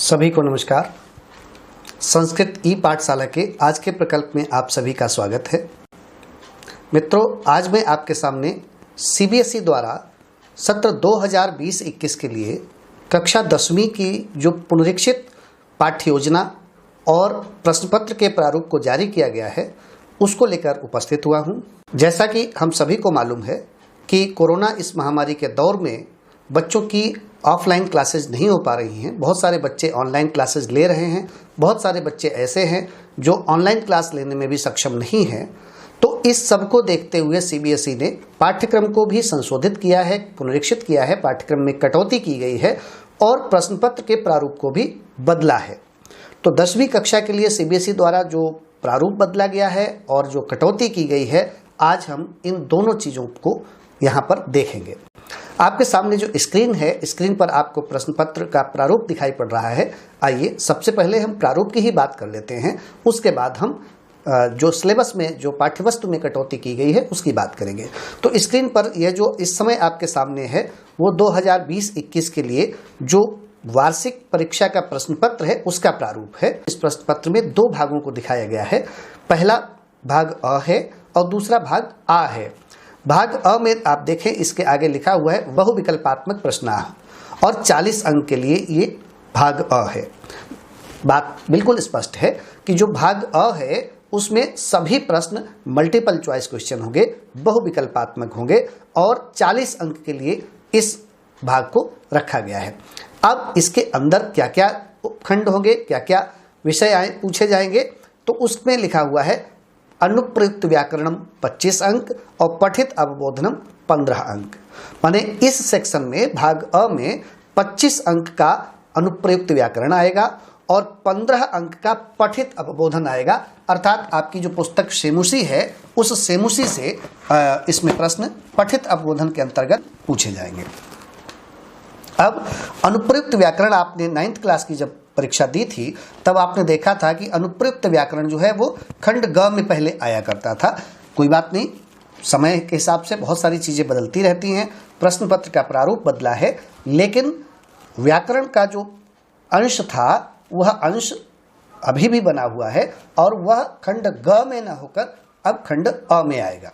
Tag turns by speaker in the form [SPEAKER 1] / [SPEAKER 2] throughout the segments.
[SPEAKER 1] सभी को नमस्कार। संस्कृत ई पाठशाला के आज के प्रकल्प में आप सभी का स्वागत है। मित्रों, आज मैं आपके सामने सीबीएसई द्वारा सत्र 2020-21 के लिए कक्षा 10वीं की जो पुनरीक्षित पाठ्य योजना और प्रश्न पत्र के प्रारूप को जारी किया गया है उसको लेकर उपस्थित हुआ हूं। जैसा कि हम सभी को मालूम है कि कोरोना इस महामारी के दौर में बच्चों की ऑफलाइन क्लासेस नहीं हो पा रही हैं। बहुत सारे बच्चे ऑनलाइन क्लासेस ले रहे हैं। बहुत सारे बच्चे ऐसे हैं जो ऑनलाइन क्लास लेने में भी सक्षम नहीं हैं। तो इस सब को देखते हुए सीबीएसई ने पाठ्यक्रम को भी संशोधित किया है, पुनरीक्षित किया है, पाठ्यक्रम में कटौती की गई है और प्रश्न पत्र के प्रारूप को भी बदला है। तो 10वीं कक्षा के लिए सीबीएसई द्वारा जो प्रारूप बदला गया है और जो कटौती की गई है, आज हम इन दोनों चीज़ों को यहाँ पर देखेंगे। आपके सामने जो स्क्रीन है, स्क्रीन पर आपको प्रश्न पत्र का प्रारूप दिखाई पड़ रहा है। आइए सबसे पहले हम प्रारूप की ही बात कर लेते हैं, उसके बाद हम जो सिलेबस में जो पाठ्यवस्तु में कटौती की गई है उसकी बात करेंगे। तो स्क्रीन पर यह जो इस समय आपके सामने है वो 2020-21 के लिए जो वार्षिक परीक्षा का प्रश्न पत्र है उसका प्रारूप है। इस प्रश्न पत्र में दो भागों को दिखाया गया है। पहला भाग अ है और दूसरा भाग आ है। भाग अ में आप देखें, इसके आगे लिखा हुआ है बहुविकल्पात्मक प्रश्नाह और 40 अंक के लिए ये भाग अ है। बात बिल्कुल स्पष्ट है कि जो भाग अ है उसमें सभी प्रश्न मल्टीपल चॉइस क्वेश्चन होंगे, बहुविकल्पात्मक होंगे और 40 अंक के लिए इस भाग को रखा गया है। अब इसके अंदर क्या क्या खंड होंगे, क्या क्या विषय पूछे जाएंगे, तो उसमें लिखा हुआ है अनुप्रयुक्त व्याकरणम 25 अंक और पठित अवबोधनम 15 अंक। माने इस सेक्शन में भाग अ में 25 अंक का अनुप्रयुक्त व्याकरण आएगा और 15 अंक का पठित अवबोधन आएगा। अर्थात आपकी जो पुस्तक सेमुसी है उस सेमुसी से इसमें प्रश्न पठित अवबोधन के अंतर्गत पूछे जाएंगे। अब अनुप्रयुक्त व्याकरण आपने 9th क्लास की जब परीक्षा दी थी तब आपने देखा था कि अनुप्रयुक्त व्याकरण जो है वो खंड ग में पहले आया करता था। कोई बात नहीं, समय के हिसाब से बहुत सारी चीज़ें बदलती रहती हैं। प्रश्न पत्र का प्रारूप बदला है, लेकिन व्याकरण का जो अंश था वह अंश अभी भी बना हुआ है और वह खंड ग में न होकर अब खंड अ में आएगा।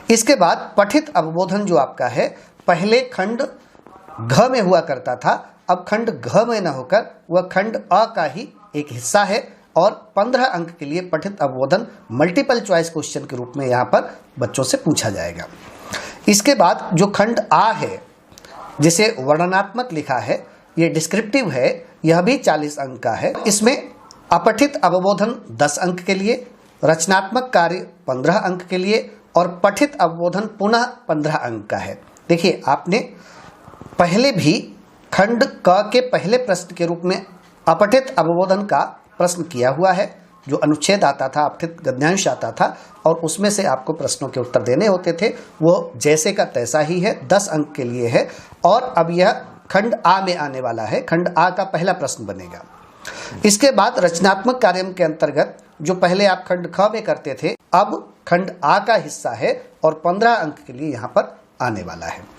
[SPEAKER 1] इसके बाद पठित अवबोधन जो आपका है पहले खंड घ में हुआ करता था, अब खंड घ में न होकर वह खंड अ का ही एक हिस्सा है और 15 अंक के लिए पठित अवबोधन मल्टीपल चॉइस क्वेश्चन के रूप में यहाँ पर बच्चों से पूछा जाएगा। इसके बाद जो खंड आ है जिसे वर्णनात्मक लिखा है, ये डिस्क्रिप्टिव है, यह भी 40 अंक का है। इसमें अपठित अवबोधन 10 अंक के लिए, रचनात्मक कार्य 15 अंक के लिए और पठित अवबोधन पुनः 15 अंक का है। देखिए, आपने पहले भी खंड क के पहले प्रश्न के रूप में अपठित अवबोधन का प्रश्न किया हुआ है। जो अनुच्छेद आता था, अपठित गद्यांश आता था और उसमें से आपको प्रश्नों के उत्तर देने होते थे, वो जैसे का तैसा ही है, 10 अंक के लिए है। और अब यह खंड आ में आने वाला है, खंड आ का पहला प्रश्न बनेगा। इसके बाद रचनात्मक कार्य के अंतर्गत जो पहले आप खंड ख में करते थे, अब खंड आ का हिस्सा है और 15 अंक के लिए यहाँ पर आने वाला है।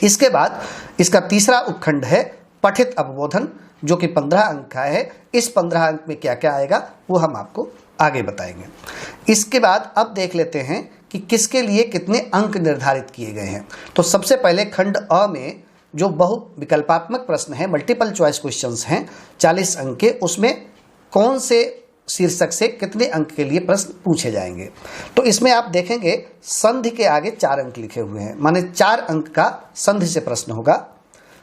[SPEAKER 1] इसके बाद इसका तीसरा उपखंड है पठित अवबोधन, जो कि 15 अंक का है। इस 15 अंक में क्या क्या आएगा वो हम आपको आगे बताएंगे। इसके बाद अब देख लेते हैं कि किसके लिए कितने अंक निर्धारित किए गए हैं। तो सबसे पहले खंड अ में जो बहुविकल्पात्मक प्रश्न है, मल्टीपल चॉइस क्वेश्चंस हैं 40 अंक के, उसमें कौन से शीर्षक से कितने अंक के लिए प्रश्न पूछे जाएंगे। तो इसमें आप देखेंगे संधि के आगे 4 अंक लिखे हुए हैं, माने 4 अंक का संधि से प्रश्न होगा।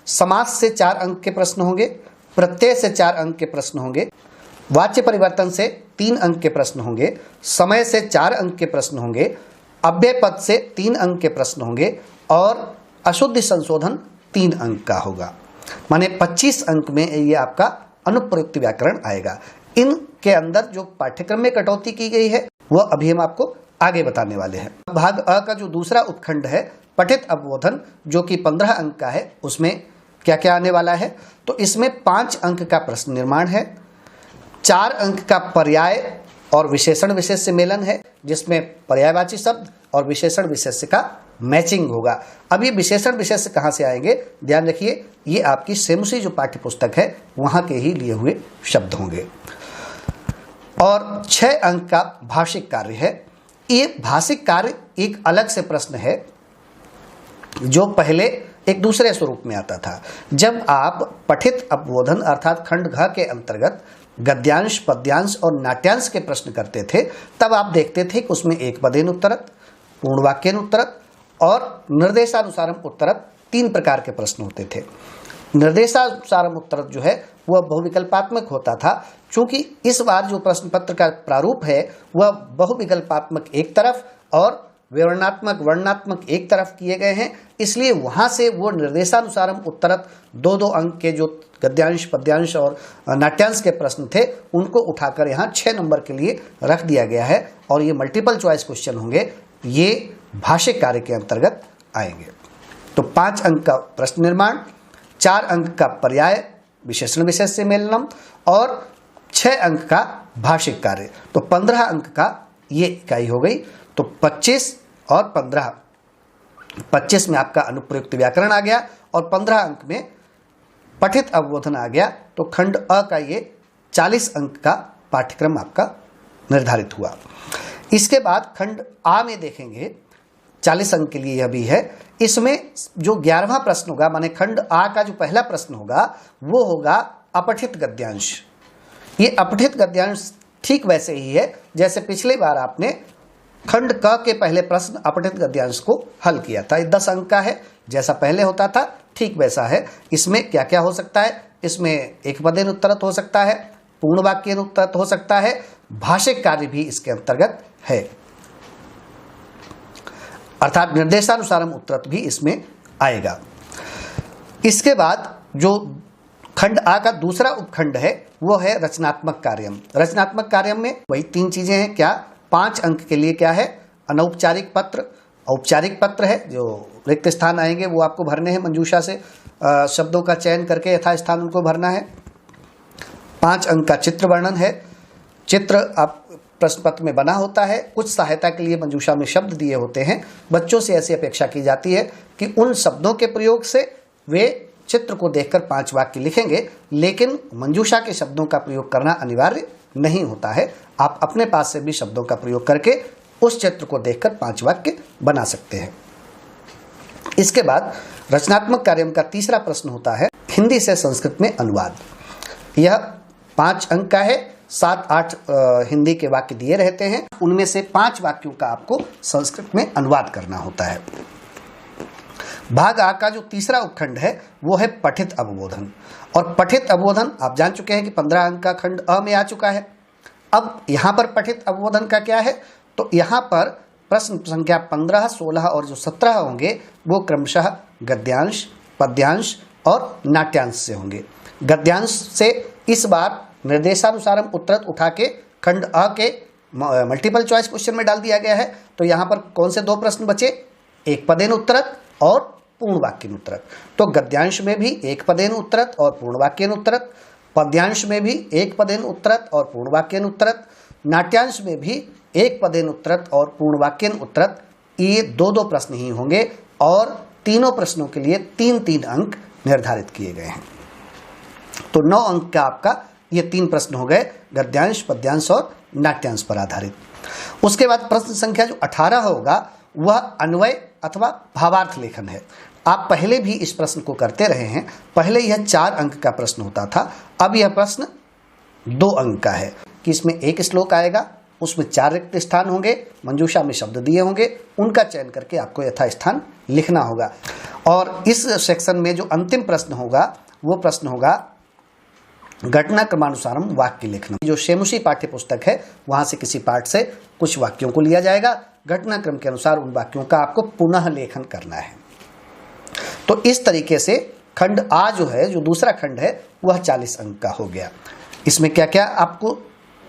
[SPEAKER 1] समास से 4 अंक के प्रश्न होंगे, प्रत्यय से 4 अंक के प्रश्न होंगे, वाच्य परिवर्तन से 3 अंक के प्रश्न होंगे, समय से 4 अंक के प्रश्न होंगे, अव्यय पद से 3 अंक के प्रश्न होंगे और अशुद्धि संशोधन 3 अंक का होगा। माने 25 अंक में ये आपका अनुप्रयुक्त व्याकरण आएगा। इनके अंदर जो पाठ्यक्रम में कटौती की गई है वह अभी हम आपको आगे बताने वाले हैं। भाग अ का जो दूसरा उपखंड है पठित अवबोधन, जो कि 15 अंक का है, उसमें क्या क्या आने वाला है। तो इसमें 5 अंक का प्रश्न निर्माण है, 4 अंक का पर्याय और विशेषण विशेष से मेलन है, जिसमें पर्यायवाची शब्द और विशेषण विशेष का मैचिंग होगा। अब ये विशेषण विशेष कहाँ से आएंगे, ध्यान रखिए, ये आपकी सेमुसी जो पाठ्य पुस्तक है वहाँ के ही लिए हुए शब्द होंगे। और 6 अंक का भाषिक कार्य है। ये भाषिक कार्य एक अलग से प्रश्न है जो पहले एक दूसरे स्वरूप में आता था। जब आप पठित अवबोधन अर्थात खंड घ के अंतर्गत गद्यांश, पद्यांश और नाट्यांश के प्रश्न करते थे, तब आप देखते थे कि उसमें एक पदेन उत्तरत, पूर्ण वाक्यन उत्तरत और निर्देशानुसारम उत्तरत 3 प्रकार के प्रश्न होते थे। निर्देशानुसारम उत्तरत जो है वह बहुविकल्पात्मक होता था। चूंकि इस बार जो प्रश्न पत्र का प्रारूप है वह बहुविकल्पात्मक एक तरफ और विवरणात्मक वर्णनात्मक एक तरफ किए गए हैं, इसलिए वहां से वो निर्देशानुसारम उत्तरत 2-2 अंक के जो गद्यांश, पद्यांश और नाट्यांश के प्रश्न थे उनको उठाकर यहाँ 6 नंबर के लिए रख दिया गया है और ये मल्टीपल चॉइस क्वेश्चन होंगे, ये भाषिक कार्य के अंतर्गत आएंगे। तो 5 अंक का प्रश्न निर्माण, 4 अंक का पर्याय विशेषण विशेष से मेलनम और 6 अंक का भाषिक कार्य। तो 15 अंक का ये इकाई हो गई। तो 25 और 15, 25 में आपका अनुप्रयुक्त व्याकरण आ गया और 15 अंक में पठित अवबोधन आ गया। तो खंड अ का ये 40 अंक का पाठ्यक्रम आपका निर्धारित हुआ। इसके बाद खंड आ में देखेंगे 40 अंक के लिए यह भी है। इसमें जो 11वां प्रश्न होगा, माने खंड आ का जो पहला प्रश्न होगा वो होगा अपठित गद्यांश। ये अपठित गद्यांश ठीक वैसे ही है जैसे पिछले बार आपने खंड क के पहले प्रश्न अपठित गद्यांश को हल किया था। ये 10 अंक का है, जैसा पहले होता था ठीक वैसा है। इसमें क्या क्या हो सकता है? इसमें एक पदेन उत्तरत हो सकता है, पूर्ण वाक्यन उत्तरत हो सकता है, भाषिक कार्य भी इसके अंतर्गत है, अर्थात निर्देशानुसारम उत्तरत भी इसमें आएगा। इसके बाद जो खंड आ का दूसरा उपखंड है वो है रचनात्मक कार्यम। रचनात्मक कार्यम में वही 3 चीजें हैं। क्या? 5 अंक के लिए क्या है? अनौपचारिक पत्र, औपचारिक पत्र है, जो रिक्त स्थान आएंगे वो आपको भरने हैं मंजूषा से शब्दों का चयन करके यथास्थान उनको भरना है। 5 अंक का चित्र वर्णन है। चित्र आप प्रश्न पत्र में बना होता है, कुछ सहायता के लिए मंजूषा में शब्द दिए होते हैं। बच्चों से ऐसी अपेक्षा की जाती है कि उन शब्दों के प्रयोग से वे चित्र को देखकर 5 वाक्य लिखेंगे, लेकिन मंजूषा के शब्दों का प्रयोग करना अनिवार्य नहीं होता है। आप अपने पास से भी शब्दों का प्रयोग करके उस चित्र को देखकर 5 वाक्य बना सकते हैं। इसके बाद रचनात्मक कार्य का तीसरा प्रश्न होता है हिंदी से संस्कृत में अनुवाद। यह 5 अंक का है। 7-8 हिंदी के वाक्य दिए रहते हैं, उनमें से 5 वाक्यों का आपको संस्कृत में अनुवाद करना होता है। भाग आ का जो तीसरा उपखंड है वो है पठित अवबोधन। और पठित अवबोधन आप जान चुके हैं कि 15 अंक का खंड अ में आ चुका है। अब यहाँ पर पठित अवबोधन का क्या है? तो यहाँ पर प्रश्न संख्या 15, 16 और जो 17 होंगे वो क्रमशः गद्यांश, पद्यांश और नाट्यांश से होंगे। गद्यांश से इस बार निर्देशानुसारम उत्तरत उठा के खंड अ के मल्टीपल चॉइस क्वेश्चन में डाल दिया गया है। तो यहाँ पर कौन से 2 प्रश्न बचे? एक पदेन उत्तरत और पूर्ण वाक्यन उत्तरत। तो गद्यांश में भी एक पदेन उत्तरत और पूर्ण वाक्यन उत्तरत, पद्यांश में भी एक पदेन उत्तरत और पूर्ण वाक्यन उत्तरत, नाट्यांश में भी एक पदेन उत्तरत और पूर्ण वाक्यन उत्तरत। ये 2-2 प्रश्न ही होंगे और तीनों प्रश्नों के लिए 3-3 अंक निर्धारित किए गए हैं। तो 9 अंक का आपका ये 3 प्रश्न हो गए, गद्यांश, पद्यांश और नाट्यांश पर आधारित। उसके बाद प्रश्न संख्या जो 18 होगा वह अन्वय अथवा भावार्थ लेखन है। आप पहले भी इस प्रश्न को करते रहे हैं। पहले यह 4 अंक का प्रश्न होता था, अब यह प्रश्न 2 अंक का है कि इसमें एक श्लोक आएगा, उसमें 4 रिक्त स्थान होंगे, मंजूषा में शब्द दिए होंगे, उनका चयन करके आपको यथास्थान लिखना होगा। और इस सेक्शन में जो अंतिम प्रश्न होगा वो प्रश्न होगा घटना क्रमानुसारम वाक्य लिखना। जो सेमुसी पाठ्य पुस्तक है वहां से किसी पाठ से कुछ वाक्यों को लिया जाएगा, घटनाक्रम के अनुसार उन वाक्यों का आपको पुनः लेखन करना है। तो इस तरीके से खंड आ जो है, जो दूसरा खंड है, वह 40 अंक का हो गया। इसमें क्या क्या आपको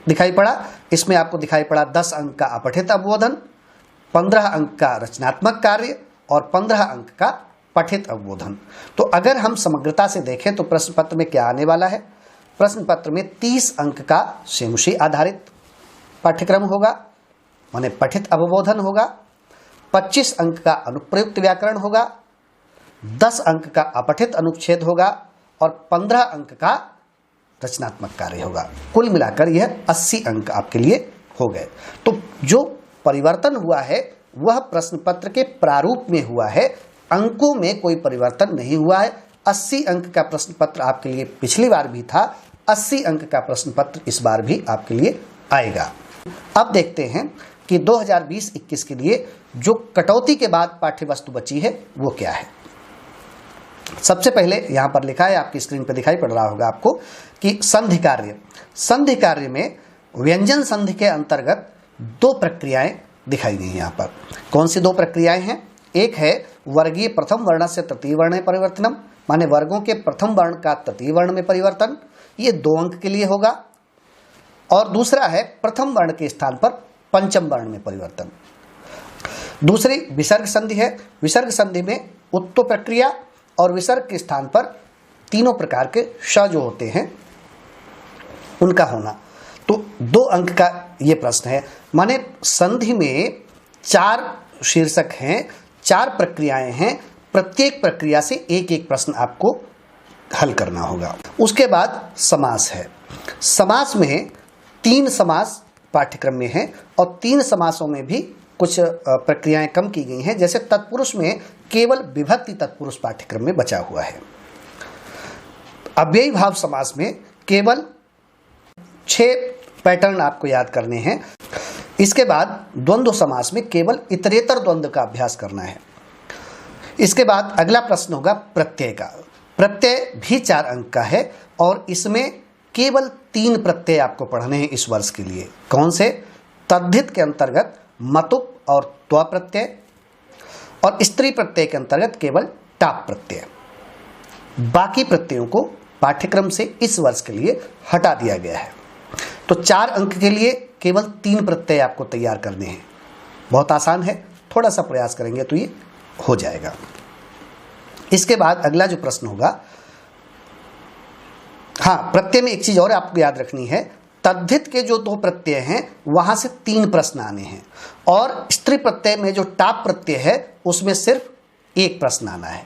[SPEAKER 1] दिखाई पड़ा? इसमें आपको दिखाई पड़ा 10 अंक का अपठित अवबोधन, 15 अंक का रचनात्मक कार्य और 15 अंक का पठित अवबोधन। तो अगर हम समग्रता से देखें तो प्रश्न पत्र में क्या आने वाला है? प्रश्न पत्र में 30 अंक का सेमुसी आधारित पाठ्यक्रम होगा, माने पठित अवबोधन होगा, 25 अंक का अनुप्रयुक्त व्याकरण होगा, 10 अंक का अपठित अनुच्छेद होगा और 15 अंक का रचनात्मक कार्य होगा। कुल मिलाकर यह 80 अंक आपके लिए हो गए। तो जो परिवर्तन हुआ है वह प्रश्न पत्र के प्रारूप में हुआ है, अंकों में कोई परिवर्तन नहीं हुआ है। 80 अंक का प्रश्न पत्र आपके लिए पिछली बार भी था, 80 अंक का प्रश्न पत्र इस बार भी आपके लिए आएगा। अब देखते हैं कि 2020-21 के लिए जो कटौती के बाद पाठ्य वस्तु बची है वो क्या है। सबसे पहले यहां पर लिखा है, आपकी स्क्रीन पर दिखाई पड़ रहा होगा आपको कि संधि कार्य। संधि कार्य में व्यंजन संधि के अंतर्गत 2 प्रक्रियाएं दिखाई गई हैं। यहाँ पर कौन सी 2 प्रक्रियाएं हैं? एक है वर्गीय प्रथम वर्ण से तृतीय वर्ण में परिवर्तनम, माने वर्गों के प्रथम वर्ण का तृतीय वर्ण में परिवर्तन, ये 2 अंक के लिए होगा। और दूसरा है प्रथम वर्ण के स्थान पर पंचम वर्ण में परिवर्तन। दूसरी विसर्ग संधि है। विसर्ग संधि में उत्तो प्रक्रिया और विसर्ग के स्थान पर तीनों प्रकार के श जो होते हैं उनका होना। तो 2 अंक का ये प्रश्न है, माने संधि में 4 शीर्षक हैं, 4 प्रक्रियाएं हैं, प्रत्येक प्रक्रिया से एक एक प्रश्न आपको हल करना होगा। उसके बाद समास है। समास में 3 समास पाठ्यक्रम में है और 3 समासों में भी कुछ प्रक्रियाएं कम की गई हैं। जैसे तत्पुरुष में केवल विभक्ति तत्पुरुष पाठ्यक्रम में बचा हुआ है। अव्ययी भाव समास में केवल 6 पैटर्न आपको याद करने हैं। इसके बाद द्वंद्व समास में केवल इतरेतर द्वंद्व का अभ्यास करना है। इसके बाद अगला प्रश्न होगा प्रत्यय का। प्रत्यय भी 4 अंक का है और इसमें केवल 3 प्रत्यय आपको पढ़ने हैं इस वर्ष के लिए। कौन से? तद्धित के अंतर्गत मतुप और त्व प्रत्यय, और स्त्री प्रत्यय के अंतर्गत केवल टाप प्रत्यय। बाकी प्रत्ययों को पाठ्यक्रम से इस वर्ष के लिए हटा दिया गया है। तो 4 अंक के लिए केवल 3 प्रत्यय आपको तैयार करने हैं। बहुत आसान है, थोड़ा सा प्रयास करेंगे तो ये हो जाएगा। इसके बाद अगला जो प्रश्न होगा, हाँ, प्रत्यय में एक चीज और आपको याद रखनी है, तद्धित के जो 2 प्रत्यय हैं वहां से 3 प्रश्न आने हैं और स्त्री प्रत्यय में जो टाप प्रत्यय है उसमें सिर्फ 1 प्रश्न आना है।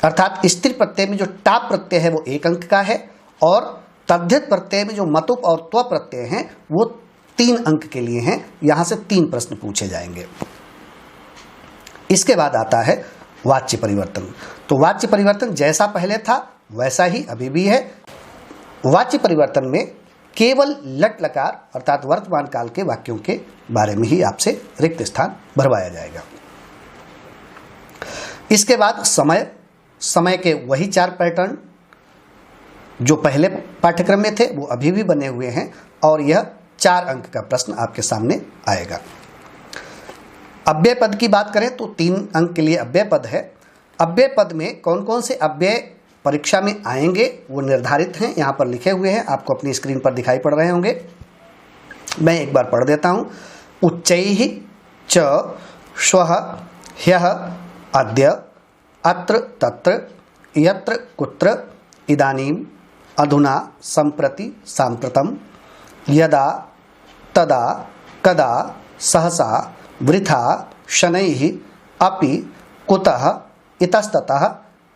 [SPEAKER 1] अर्थात स्त्री प्रत्यय में जो टाप प्रत्यय है वो 1 अंक का है और तद्धित प्रत्यय में जो मतुप और त्व प्रत्यय हैं वो 3 अंक के लिए हैं। यहां से 3 प्रश्न पूछे जाएंगे। इसके बाद आता है वाच्य परिवर्तन। तो वाच्य परिवर्तन जैसा पहले था वैसा ही अभी भी है। वाच्य परिवर्तन में केवल लट लकार अर्थात वर्तमान काल के वाक्यों के बारे में ही आपसे रिक्त स्थान भरवाया जाएगा। इसके बाद समय के वही 4 पैटर्न जो पहले पाठ्यक्रम में थे वो अभी भी बने हुए हैं और यह 4 अंक का प्रश्न आपके सामने आएगा। अव्यय पद की बात करें तो 3 अंक के लिए अव्यय पद है। अव्यय पद में कौन कौन से अव्यय परीक्षा में आएंगे वो निर्धारित हैं, यहाँ पर लिखे हुए हैं, आपको अपनी स्क्रीन पर दिखाई पड़ रहे होंगे। मैं एक बार पढ़ देता हूँ। उच्चैः च श्वः ह्यः अद्य अत्र तत्र यत्र कुत्र इदानीं अधुना सम्प्रति साम्प्रतं यदा तदा कदा सहसा वृथा शनैः अपि कुतः इतस्ततः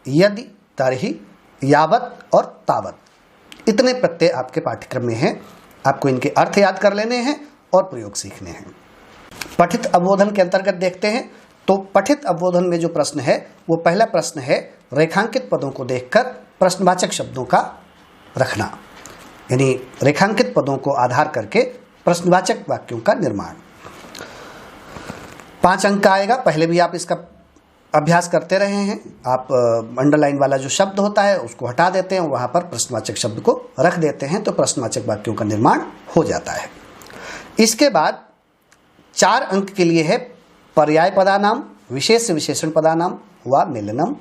[SPEAKER 1] यदि तर्हि यावत् और तावत्। इतने प्रत्यय आपके पाठ्यक्रम में हैं। आपको इनके अर्थ याद कर लेने हैं और प्रयोग सीखने हैं। पठित अवबोधन के अंतर्गत देखते हैं तो पठित अवबोधन में जो प्रश्न है वो पहला प्रश्न है रेखांकित पदों को देखकर प्रश्नवाचक शब्दों का रखना, यानी रेखांकित पदों को आधार करके प्रश्नवाचक वाक्यों का निर्माण। 5 अंक का आएगा। पहले भी आप इसका अभ्यास करते रहे हैं। आप अंडरलाइन वाला जो शब्द होता है उसको हटा देते हैं, वहां पर प्रश्नवाचक शब्द को रख देते हैं तो प्रश्नवाचक वाक्यों का निर्माण हो जाता है। इसके बाद 4 अंक के लिए है पर्याय पदानाम, विशेष विशेषण पदानाम व मेलनम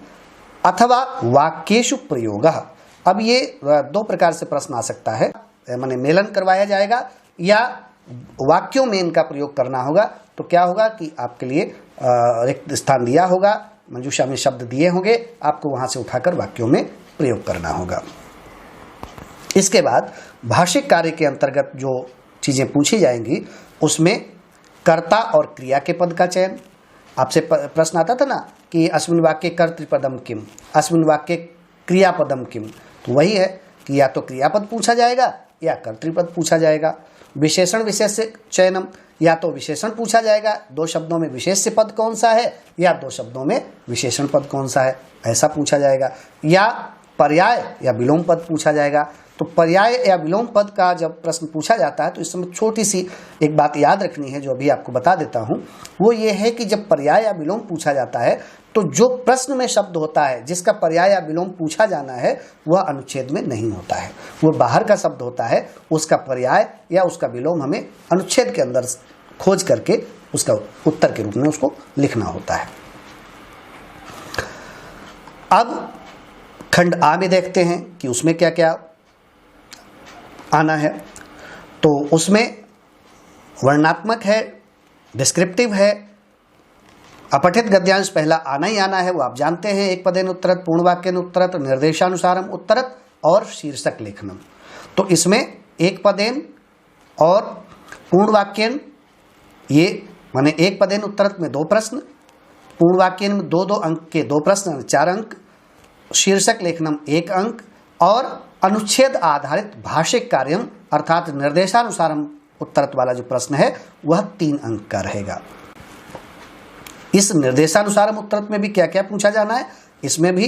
[SPEAKER 1] अथवा वाक्येषु प्रयोगः। अब ये 2 प्रकार से प्रश्न आ सकता है, माने मेलन करवाया जाएगा या वाक्यों में इनका प्रयोग करना होगा। तो क्या होगा कि आपके लिए रिक्त स्थान दिया होगा, मंजूषा में शब्द दिए होंगे, आपको वहां से उठाकर वाक्यों में प्रयोग करना होगा। इसके बाद भाषिक कार्य के अंतर्गत जो चीजें पूछी जाएंगी उसमें कर्ता और क्रिया के पद का चयन। आपसे प्रश्न आता था ना कि अस्मिन् वाक्ये कर्तृपदम किम, अस्मिन् वाक्ये क्रियापदम किम, तो वही है कि या तो क्रियापद पूछा जाएगा या कर्तृपद पूछा जाएगा। विशेषण विशेष्य चयनम, या तो विशेषण पूछा जाएगा, दो शब्दों में विशेष्य पद कौन सा है, या दो शब्दों में विशेषण पद कौन सा है, ऐसा पूछा जाएगा। या पर्याय या विलोम पद पूछा जाएगा। तो पर्याय या विलोम पद का जब प्रश्न पूछा जाता है तो इस समय छोटी सी एक बात याद रखनी है जो अभी आपको बता देता हूं, वो ये है कि जब पर्याय या विलोम पूछा जाता है तो जो प्रश्न में शब्द होता है जिसका पर्याय या विलोम पूछा जाना है वह अनुच्छेद में नहीं होता है, वो बाहर का शब्द होता है। उसका पर्याय या उसका विलोम हमें अनुच्छेद के अंदर खोज करके उसका उत्तर के रूप में उसको लिखना होता है। अब खंड आ में देखते हैं कि उसमें क्या क्या आना है। तो उसमें वर्णनात्मक है, डिस्क्रिप्टिव है, अपठित गद्यांश पहला आना ही आना है, वो आप जानते हैं। एक पदेन उत्तरत, पूर्ण वाक्यन उत्तरत, निर्देशानुसारम उत्तरत और शीर्षक लेखनम। तो इसमें एक पदेन और पूर्ण वाक्यन, ये माने एक पदेन उत्तरत में 2 प्रश्न, पूर्ण वाक्यन में 2-2 अंक के 2 प्रश्न 4 अंक, शीर्षक लेखनम 1 अंक और अनुच्छेद आधारित भाषिक कार्यम अर्थात निर्देशानुसारम उत्तरत वाला जो प्रश्न है वह 3 अंक का रहेगा। इस निर्देशानुसारम उत्तरत में भी क्या क्या पूछा जाना है, इसमें भी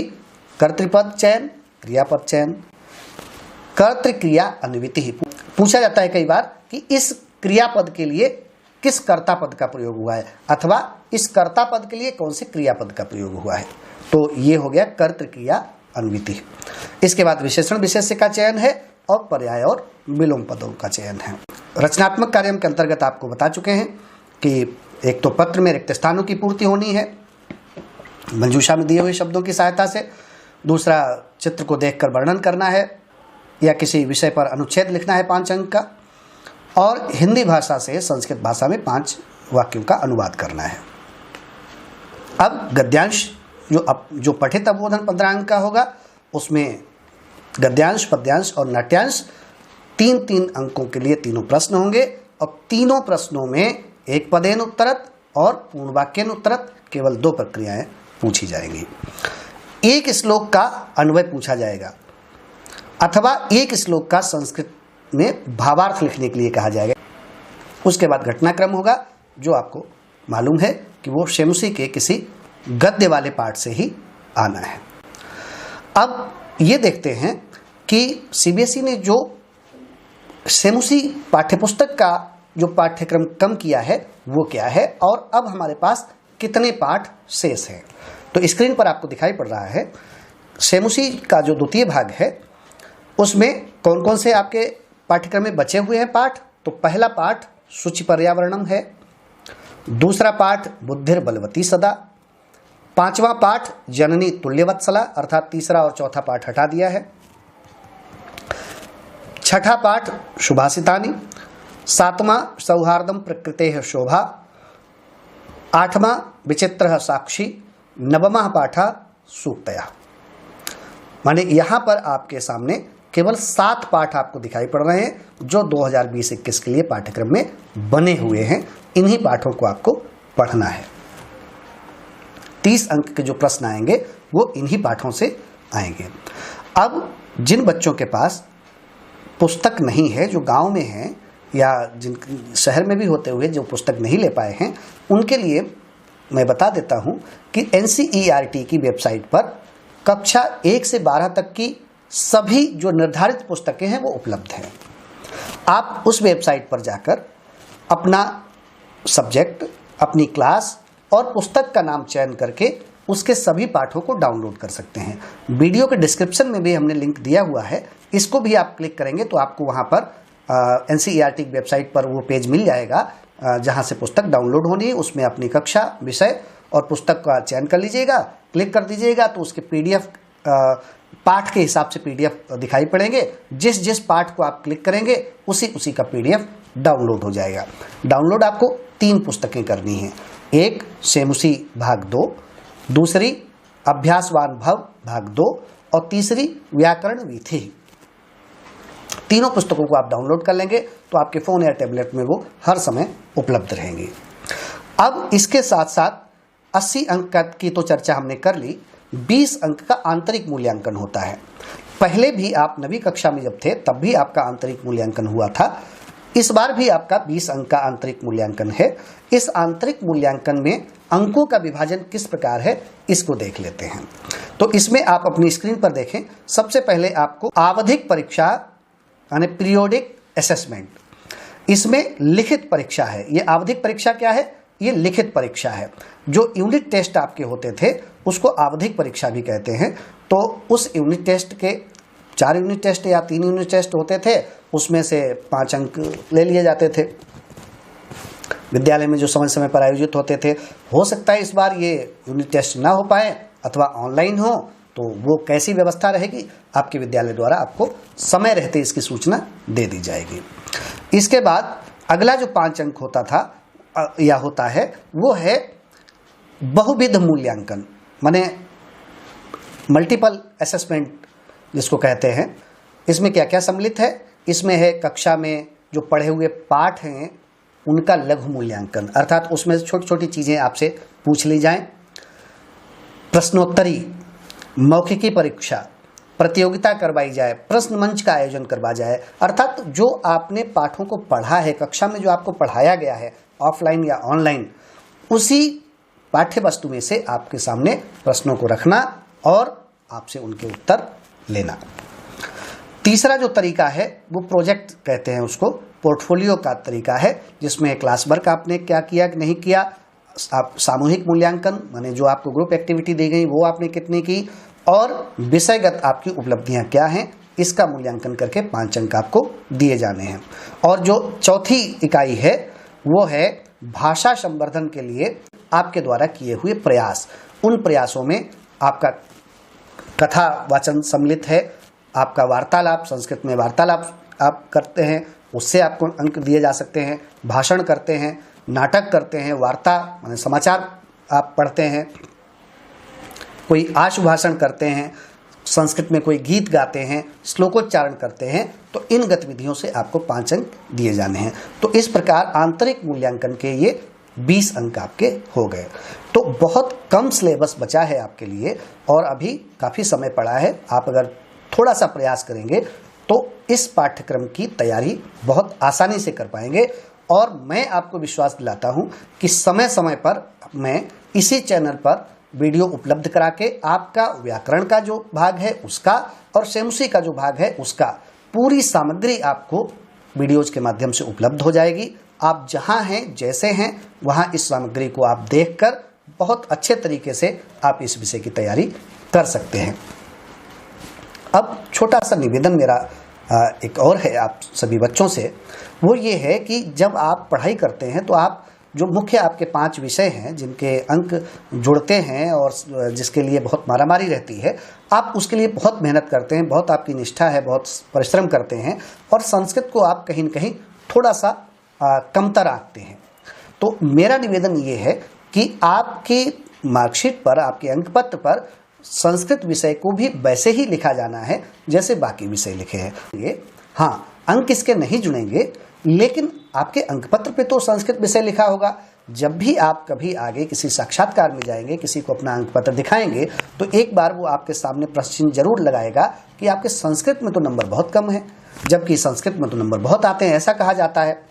[SPEAKER 1] कर्तृपद चयन, क्रियापद चयन, कर्तृक्रिया अन्विति पूछा जाता है कई बार कि इस क्रियापद के लिए किस कर्ता पद का प्रयोग हुआ है अथवा इस कर्ता पद के लिए कौन से क्रियापद का प्रयोग हुआ है। तो ये हो गया कर्तृक्रिया अन्विति। इसके बाद विशेषण विशेष्य का चयन है और पर्याय और विलोम पदों का चयन है। रचनात्मक कार्य के अंतर्गत आपको बता चुके हैं कि एक तो पत्र में रिक्त स्थानों की पूर्ति होनी है मंजूषा में दिए हुए शब्दों की सहायता से, दूसरा चित्र को देखकर वर्णन करना है या किसी विषय पर अनुच्छेद लिखना है 5 अंक का, और हिंदी भाषा से संस्कृत भाषा में 5 वाक्यों का अनुवाद करना है। अब गद्यांश जो पठित अवबोधन 15 अंक का होगा, उसमें गद्यांश, पद्यांश और नाट्यांश 3-3 अंकों के लिए तीनों प्रश्न होंगे और तीनों प्रश्नों में एक पदेन उत्तरत और पूर्ण वाक्यन उत्तरत केवल 2 प्रक्रियाएं पूछी जाएंगी। एक श्लोक का अन्वय पूछा जाएगा अथवा एक श्लोक का संस्कृत में भावार्थ लिखने के लिए कहा जाएगा। उसके बाद घटनाक्रम होगा जो आपको मालूम है कि वो शेमुसी के किसी गद्य वाले पाठ से ही आना है। अब ये देखते हैं कि सीबीएसई ने जो शेमुसी पाठ्यपुस्तक का जो पाठ्यक्रम कम किया है वो क्या है और अब हमारे पास कितने पाठ शेष हैं। तो स्क्रीन पर आपको दिखाई पड़ रहा है शेमुसी का जो द्वितीय भाग है उसमें कौन कौन से आपके पाठ्यक्रम में बचे हुए हैं पाठ। तो पहला पाठ शुचि पर्यावरणम है, दूसरा पाठ बुद्धिर बलवती सदा, 5वां पाठ जननी तुल्यवत्सला अर्थात तीसरा और चौथा पाठ हटा दिया है, 6ठा पाठ शुभासितानि, 7वां सौहार्दम प्रकृतेः शोभा, 8वां विचित्रः साक्षी, 9वां पाठ सूक्तया। माने यहाँ पर आपके सामने केवल 7 पाठ आपको दिखाई पड़ रहे हैं जो 2020-21 के लिए पाठ्यक्रम में बने हुए हैं। इन्हीं पाठों को आपको पढ़ना है। 30 अंक के जो प्रश्न आएंगे वो इन्हीं पाठों से आएंगे। अब जिन बच्चों के पास पुस्तक नहीं है, जो गांव में हैं या जिन शहर में भी होते हुए जो पुस्तक नहीं ले पाए हैं, उनके लिए मैं बता देता हूं कि NCERT की वेबसाइट पर कक्षा 1 से 12 तक की सभी जो निर्धारित पुस्तकें हैं वो उपलब्ध हैं। आप उस वेबसाइट पर जाकर अपना सब्जेक्ट, अपनी क्लास और पुस्तक का नाम चयन करके उसके सभी पाठों को डाउनलोड कर सकते हैं। वीडियो के डिस्क्रिप्शन में भी हमने लिंक दिया हुआ है, इसको भी आप क्लिक करेंगे तो आपको वहाँ पर NCERT की वेबसाइट पर वो पेज मिल जाएगा जहाँ से पुस्तक डाउनलोड होनी है। उसमें अपनी कक्षा, विषय और पुस्तक का चयन कर लीजिएगा, क्लिक कर दीजिएगा तो उसके PDF पाठ के हिसाब से PDF दिखाई पड़ेंगे। जिस जिस पाठ को आप क्लिक करेंगे उसी का PDF डाउनलोड हो जाएगा। डाउनलोड आपको 3 पुस्तकें करनी हैं, एक शेमुसी भाग 2, दूसरी अभ्यासवान भव भाग 2 और तीसरी व्याकरण विधि। तीनों पुस्तकों को आप डाउनलोड कर लेंगे तो आपके फ़ोन या टैबलेट में वो हर समय उपलब्ध रहेंगी। अब इसके साथ साथ 80 अंक की तो चर्चा हमने कर ली, 20 अंक का आंतरिक मूल्यांकन होता है। पहले भी आप 9वीं कक्षा में जब थे तब भी आपका आंतरिक मूल्यांकन हुआ था। इस बार भी आपका 20 अंक का आंतरिक मूल्यांकन है। इस आंतरिक मूल्यांकन में अंकों का विभाजन किस प्रकार है इसको देख लेते हैं। तो इसमें आप अपनी स्क्रीन पर देखें, सबसे पहले आपको आवधिक परीक्षा यानी पीरियोडिक असेसमेंट, इसमें लिखित परीक्षा है। ये आवधिक परीक्षा क्या है? ये लिखित परीक्षा है। जो यूनिट टेस्ट आपके होते थे उसको आवधिक परीक्षा भी कहते हैं। तो उस यूनिट टेस्ट के 4 यूनिट टेस्ट या 3 यूनिट टेस्ट होते थे, उसमें से 5 अंक ले लिए जाते थे। विद्यालय में जो समय समय पर आयोजित होते थे, हो सकता है इस बार ये यूनिट टेस्ट ना हो पाए अथवा ऑनलाइन हो, तो वो कैसी व्यवस्था रहेगी आपके विद्यालय द्वारा आपको समय रहते इसकी सूचना दे दी जाएगी। इसके बाद अगला जो 5 अंक होता था या होता है वो है बहुविध मूल्यांकन, माने मल्टीपल असेसमेंट जिसको कहते हैं। इसमें क्या क्या सम्मिलित है? इसमें है कक्षा में जो पढ़े हुए पाठ हैं उनका लघु मूल्यांकन, अर्थात उसमें छोटी छोटी चीज़ें आपसे पूछ ली जाएं। प्रश्नोत्तरी, मौखिकी परीक्षा, प्रतियोगिता करवाई जाए, प्रश्न मंच का आयोजन करवाया जाए, अर्थात जो आपने पाठों को पढ़ा है, कक्षा में जो आपको पढ़ाया गया है ऑफलाइन या ऑनलाइन, उसी पाठ्य वस्तु में से आपके सामने प्रश्नों को रखना और आपसे उनके उत्तर लेना। तीसरा जो तरीका है वो प्रोजेक्ट कहते हैं उसको, पोर्टफोलियो का तरीका है, जिसमें क्लास वर्क आपने क्या किया नहीं किया, आप सामूहिक मूल्यांकन माने जो आपको ग्रुप एक्टिविटी दी गई वो आपने कितनी की, और विषयगत आपकी उपलब्धियां क्या हैं इसका मूल्यांकन करके 5 अंक आपको दिए जाने हैं। और जो चौथी इकाई है वो है भाषा संवर्धन के लिए आपके द्वारा किए हुए प्रयास। उन प्रयासों में आपका कथा वाचन सम्मिलित है, आपका वार्तालाप, संस्कृत में वार्तालाप आप करते हैं उससे आपको अंक दिए जा सकते हैं, भाषण करते हैं, नाटक करते हैं, वार्ता माने समाचार आप पढ़ते हैं, कोई आशु भाषण करते हैं, संस्कृत में कोई गीत गाते हैं, श्लोकोच्चारण करते हैं, तो इन गतिविधियों से आपको 5 अंक दिए जाने हैं। तो इस प्रकार आंतरिक मूल्यांकन के ये 20 अंक आपके हो गए। तो बहुत कम सिलेबस बचा है आपके लिए और अभी काफ़ी समय पड़ा है। आप अगर थोड़ा सा प्रयास करेंगे तो इस पाठ्यक्रम की तैयारी बहुत आसानी से कर पाएंगे। और मैं आपको विश्वास दिलाता हूं कि समय समय पर मैं इसी चैनल पर वीडियो उपलब्ध करा के आपका व्याकरण का जो भाग है उसका और सेमुसी का जो भाग है उसका पूरी सामग्री आपको वीडियोज के माध्यम से उपलब्ध हो जाएगी। आप जहां हैं, जैसे हैं, वहां इस सामग्री को आप देखकर बहुत अच्छे तरीके से आप इस विषय की तैयारी कर सकते हैं। अब छोटा सा निवेदन मेरा एक और है आप सभी बच्चों से, वो ये है कि जब आप पढ़ाई करते हैं तो आप जो मुख्य आपके 5 विषय हैं जिनके अंक जुड़ते हैं और जिसके लिए बहुत मारामारी रहती है, आप उसके लिए बहुत मेहनत करते हैं, बहुत आपकी निष्ठा है, बहुत परिश्रम करते हैं और संस्कृत को आप कहीं न कहीं थोड़ा सा कमतर आंकते हैं। तो मेरा निवेदन ये है कि आपके मार्कशीट पर, आपके अंकपत्र पर संस्कृत विषय को भी वैसे ही लिखा जाना है जैसे बाकी विषय लिखे हैं। हाँ, अंक इसके नहीं जुड़ेंगे, लेकिन आपके अंकपत्र पे तो संस्कृत विषय लिखा होगा। जब भी आप कभी आगे किसी साक्षात्कार में जाएंगे, किसी को अपना अंकपत्र दिखाएंगे, तो एक बार वो आपके सामने प्रश्न चिन्ह जरूर लगाएगा कि आपके संस्कृत में तो नंबर बहुत कम है, जबकि संस्कृत में तो नंबर बहुत आते हैं, ऐसा कहा जाता है।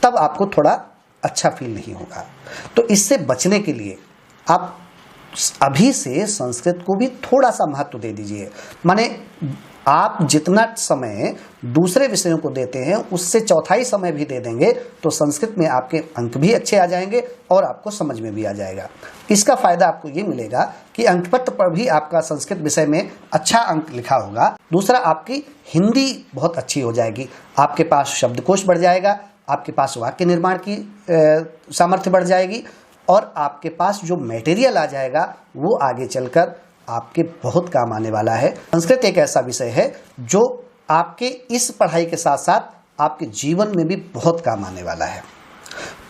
[SPEAKER 1] तब आपको थोड़ा अच्छा फील नहीं होगा। तो इससे बचने के लिए आप अभी से संस्कृत को भी थोड़ा सा महत्व दे दीजिए। माने आप जितना समय दूसरे विषयों को देते हैं उससे चौथाई समय भी दे देंगे तो संस्कृत में आपके अंक भी अच्छे आ जाएंगे और आपको समझ में भी आ जाएगा। इसका फायदा आपको ये मिलेगा कि अंकपत्र पर भी आपका संस्कृत विषय में अच्छा अंक लिखा होगा। दूसरा, आपकी हिंदी बहुत अच्छी हो जाएगी, आपके पास शब्दकोश बढ़ जाएगा, आपके पास वाक्य निर्माण की सामर्थ्य बढ़ जाएगी और आपके पास जो मटेरियल आ जाएगा वो आगे चलकर आपके बहुत काम आने वाला है। संस्कृत एक ऐसा विषय है जो आपके इस पढ़ाई के साथ साथ आपके जीवन में भी बहुत काम आने वाला है।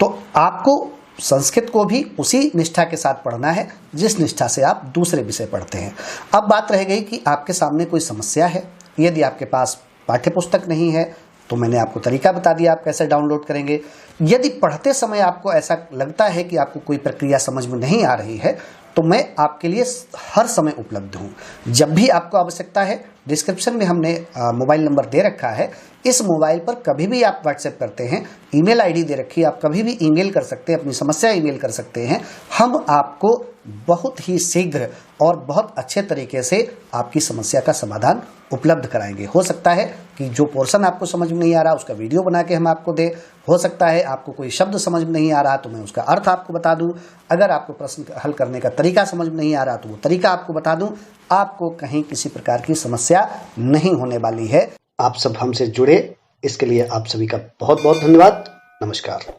[SPEAKER 1] तो आपको संस्कृत को भी उसी निष्ठा के साथ पढ़ना है जिस निष्ठा से आप दूसरे विषय पढ़ते हैं। अब बात रह गई कि आपके सामने कोई समस्या है। यदि आपके पास पाठ्य पुस्तक नहीं है, तो मैंने आपको तरीका बता दिया आप कैसे डाउनलोड करेंगे। यदि पढ़ते समय आपको ऐसा लगता है कि आपको कोई प्रक्रिया समझ में नहीं आ रही है तो मैं आपके लिए हर समय उपलब्ध हूं। जब भी आपको आवश्यकता है, डिस्क्रिप्शन में हमने मोबाइल नंबर दे रखा है, इस मोबाइल पर कभी भी आप व्हाट्सएप करते हैं, ईमेल आईडी दे रखी है, आप कभी भी ईमेल कर सकते हैं, अपनी समस्या ईमेल कर सकते हैं। हम आपको बहुत ही शीघ्र और बहुत अच्छे तरीके से आपकी समस्या का समाधान उपलब्ध कराएंगे। हो सकता है कि जो पोर्शन आपको समझ में नहीं आ रहा उसका वीडियो बना के हम आपको दें, हो सकता है आपको कोई शब्द समझ में नहीं आ रहा तो मैं उसका अर्थ आपको बता दूं, अगर आपको प्रश्न हल करने का तरीका समझ में नहीं आ रहा तो वो तरीका आपको बता दूं। आपको कहीं किसी प्रकार की समस्या नहीं होने वाली है। आप सब हमसे जुड़े, इसके लिए आप सभी का बहुत बहुत धन्यवाद। नमस्कार।